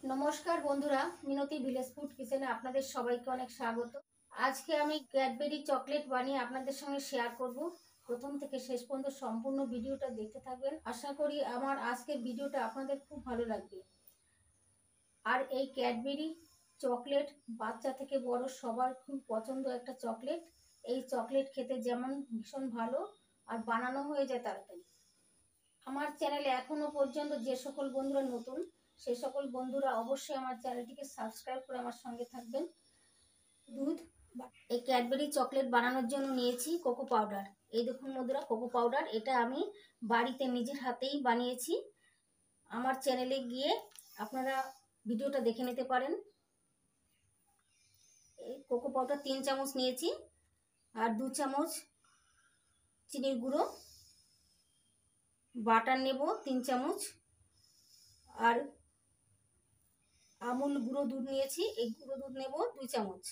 নমস্কার বন্ধুরা, মিনতি village food কিচেনে আপনাদের সবাইকে অনেক স্বাগত। আজকে আমি ক্যাডবেরি চকলেট বানিয়ে আপনাদের সঙ্গে শেয়ার করব। প্রথম থেকে শেষ পর্যন্ত সম্পূর্ণ ভিডিওটা দেখতে থাকবেন। আশা করি আমার আজকের ভিডিওটা আপনাদের খুব ভালো লাগবে। আর এই ক্যাডবেরি চকলেট বাচ্চা থেকে বড় সবার খুব পছন্দ একটা চকলেট। এই চকলেট খেতে যেমন ভীষণ ভালো আর বানানো হয়ে যায় তাড়াতাড়ি। আমার চ্যানেলে এখনো পর্যন্ত যে সকল বন্ধুরা নতুন, সে সকল বন্ধুরা অবশ্যই আমার চ্যানেলটিকে সাবস্ক্রাইব করে আমার সঙ্গে থাকবেন। দুধ, এই ক্যাডবেরি চকলেট বানানোর জন্য নিয়েছি কোকো পাউডার। এই দেখুন বন্ধুরা, কোকো পাউডার এটা আমি বাড়িতে নিজের হাতেই বানিয়েছি। আমার চ্যানেলে গিয়ে আপনারা ভিডিওটা দেখে নিতে পারেন। এই কোকো পাউডার 3 চামচ নিয়েছি, আর 2 চামচ চিনির গুঁড়ো, বাটার নেব 3 চামচ, আর আমুল গুঁড়ো দুধ নিয়েছি, এই গুঁড়ো দুধ নেব 2 চামচ,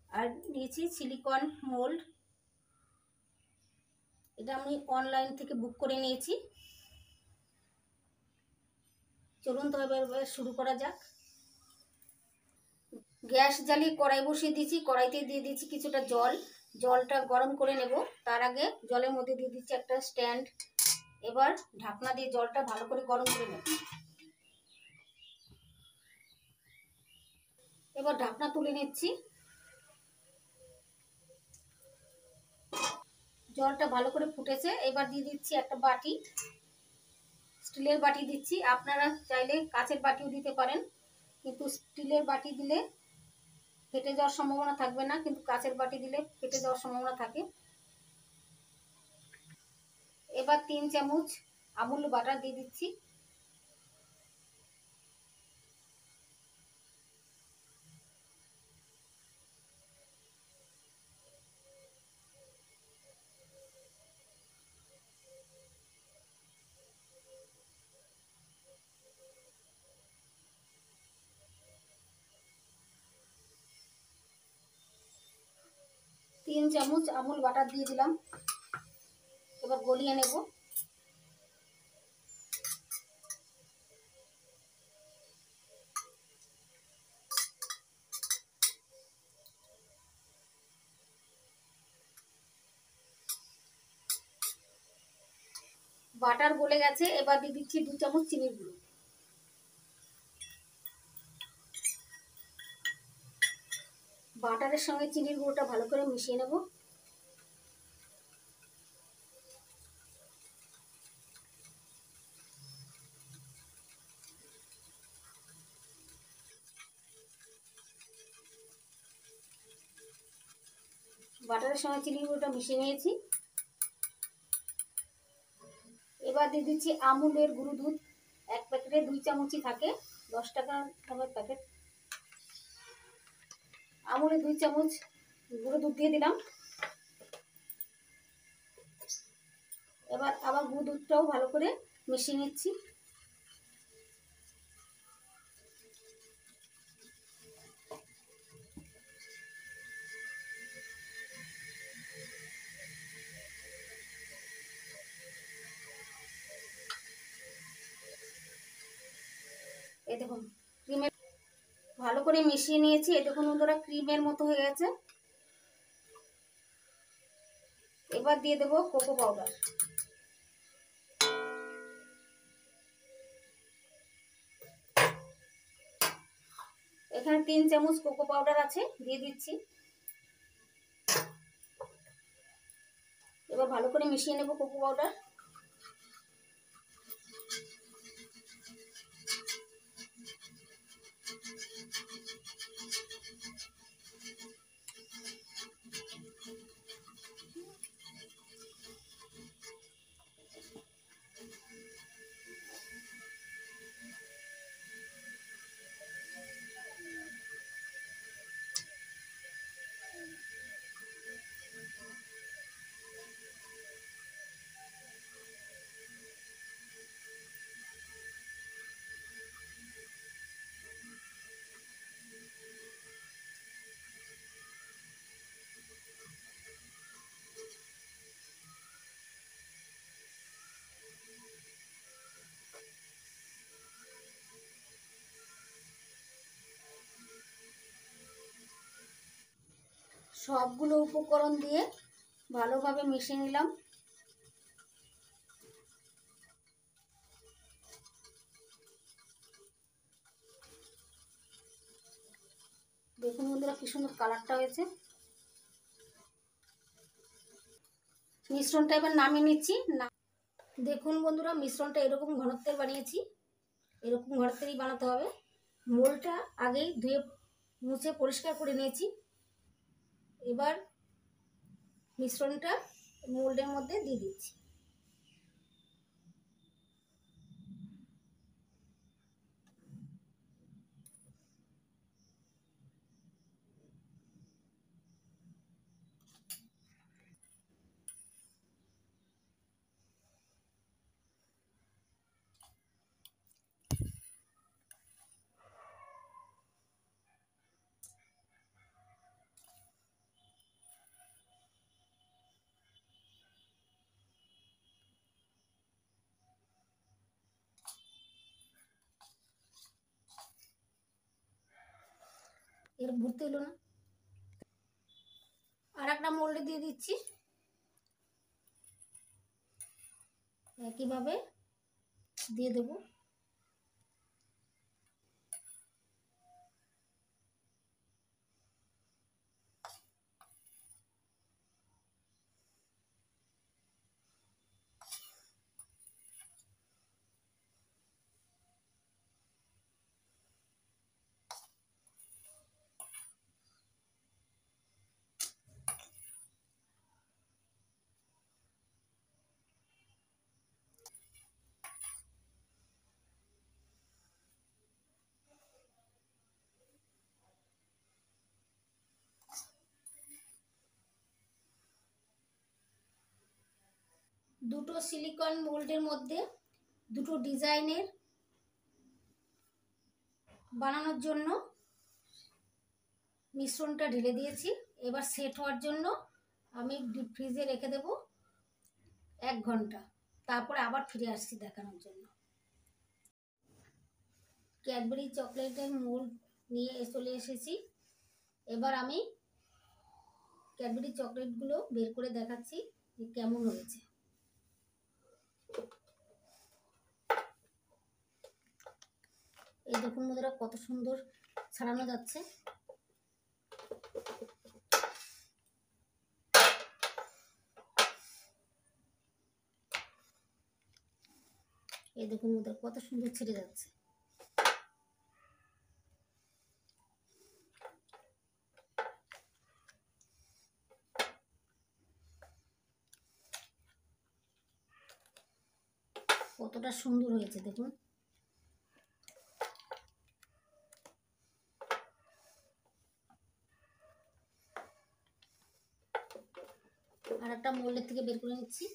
আর নিয়েছি সিলিকন মোল্ড। এটা আমি অনলাইন থেকে বুক করে নিয়েছি। চলুন তো এবার শুরু করা যাক। গ্যাস জ্বালিয়ে কড়াই বসিয়ে দিয়েছি, কড়াইতে দিয়ে দিচ্ছি কিছুটা জল। জলটা গরম করে নেব। তার আগে জলের মধ্যে দিয়ে দিচ্ছি একটা স্ট্যান্ড। এবার ঢাকনা দিয়ে জলটা ভালো করে গরম করে নেব। এবার ঢাকনা তুলে নিচ্ছি। জলটা ভালো করে ফুটেছে। এবার দিয়ে দিচ্ছি একটা বাটি, স্টিলের বাটি দিচ্ছি। আপনারা চাইলে কাঁচের বাটিও দিতে পারেন, কিন্তু স্টিলের বাটি দিলে ফেটে যাওয়ার সম্ভাবনা থাকবে না, কিন্তু কাঁচের বাটি দিলে ফেটে যাওয়ার সম্ভাবনা থাকে। এবার 3 চামচ আমুল বাটার দিয়ে দিচ্ছি। তিন চামচ আমুল বাটার দিয়ে দিলাম। এবার গলিয়ে নেব। বাটার গলে গেছে। এবার দিয়ে দিচ্ছি 2 চামচ চিনির গুঁড়ো। বাটারের সঙ্গে চিনির গুঁড়োটা ভালো করে মিশিয়ে নেব। বাটারের সঙ্গে চিনির গুঁড়োটা মিশিয়ে নিয়েছি। এবার দিয়ে দিচ্ছি আমুলের গুঁড়ো দুধ। এক প্যাকেটে 2 চামচই থাকে, 10 টাকা দামের প্যাকেট। আমুলের 2 চামচ গুঁড়ো দুধ দিয়ে দিলাম। এবার আবার গুঁড়ো দুধটাও ভালো করে মিশিয়ে নিচ্ছি। এই দেখুন ক্রিমের ভালো করে মিশিয়ে নিয়েছি। এই দেখুন বন্ধুরা, ক্রিমের মতো হয়ে গেছে। এবার দিয়ে দেবো কোকো পাউডার। এখানে 3 চামচ কোকো পাউডার আছে, দিয়ে দিচ্ছি। এবার ভালো করে মিশিয়ে নেব কোকো পাউডার। সবগুলো উপকরণ দিয়ে ভালোভাবে মিশিয়ে নিলাম। দেখুন বন্ধুরা কি সুন্দর কালারটা হয়েছে। মিশ্রণটা এবার নামিয়ে নিচ্ছি। দেখুন বন্ধুরা মিশ্রণটা এরকম ঘনত্বের বানিয়েছি, এরকম ঘনত্বেরই বানাতে হবে। মোলটা আগেই ধুয়ে মুছে পরিষ্কার করে নিয়েছি। এবার মিশ্রণটা মোল্ডের মধ্যে দিয়ে দিচ্ছি। এর ভর্তি হলো না, আর একটা মোল্ডে দিয়ে দিচ্ছি। একইভাবে দিয়ে দেবো। দুটো সিলিকন মোল্ডের মধ্যে দুটো ডিজাইনের বানানোর জন্য মিশ্রণটা ঢেলে দিয়েছি। এবার সেট হওয়ার জন্য আমি ডিপ ফ্রিজে রেখে দেব 1 ঘন্টা, তারপরে আবার ফিরে আসছি দেখানোর জন্য। ক্যাডবেরি চকলেটের মোল্ড নিয়ে চলে এসেছি। এবার আমি ক্যাডবেরি চকলেটগুলো বের করে দেখাচ্ছি যে কেমন হয়েছে। এই দেখুন বন্ধুরা কত সুন্দর ছাড়ানো যাচ্ছে। এই দেখুন বন্ধুরা কত সুন্দর ছেড়ে যাচ্ছে। কতটা সুন্দর হয়েছে দেখুন। আর একটা মোল্ডের থেকে বের করে নিচ্ছি।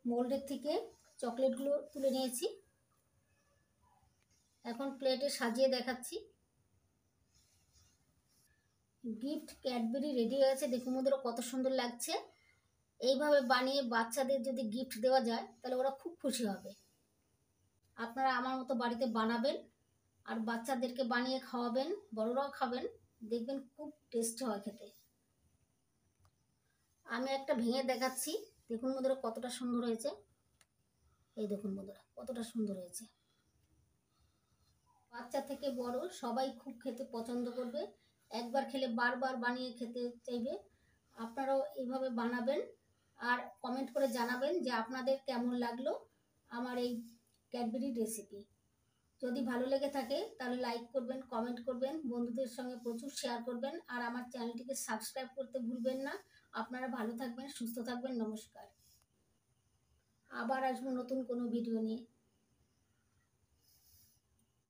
মোল্ডের থেকে চকলেটগুলো তুলে নিয়েছি, এখন প্লেটে সাজিয়ে দেখাচ্ছি। গিফট ক্যাডবেরি রেডি হয়ে গেছে। দেখুন বন্ধুরা কত সুন্দর লাগছে। এইভাবে বানিয়ে বাচ্চাদের যদি গিফট দেওয়া যায় তাহলে ওরা খুব খুশি হবে। আপনারা আমার মতো বাড়িতে বানাবেন আর বাচ্চাদেরকে বানিয়ে খাওয়াবেন, বড়রাও খাবেন, দেখবেন খুব টেস্টি হয় খেতে। আমি একটা ভেঙে দেখাচ্ছি। দেখুন বন্ধুরা কতটা সুন্দর হয়েছে। এই দেখুন বন্ধুরা কতটা সুন্দর হয়েছে। বাচ্চা থেকে বড় সবাই খুব খেতে পছন্দ করবে, একবার খেলে বারবার বানিয়ে খেতে চাইবে। আপনারাও এইভাবে বানাবেন আর কমেন্ট করে জানাবেন যে আপনাদের কেমন লাগলো আমার এই ক্যাডবেরি রেসিপি। যদি ভালো লেগে থাকে তাহলে লাইক করবেন, কমেন্ট করবেন, বন্ধুদের সঙ্গে প্রচুর শেয়ার করবেন আর আমার চ্যানেলটিকে সাবস্ক্রাইব করতে ভুলবেন না। আপনারা ভালো থাকবেন, সুস্থ থাকবেন। নমস্কার। আবার আসবো নতুন কোনো ভিডিও নিয়ে।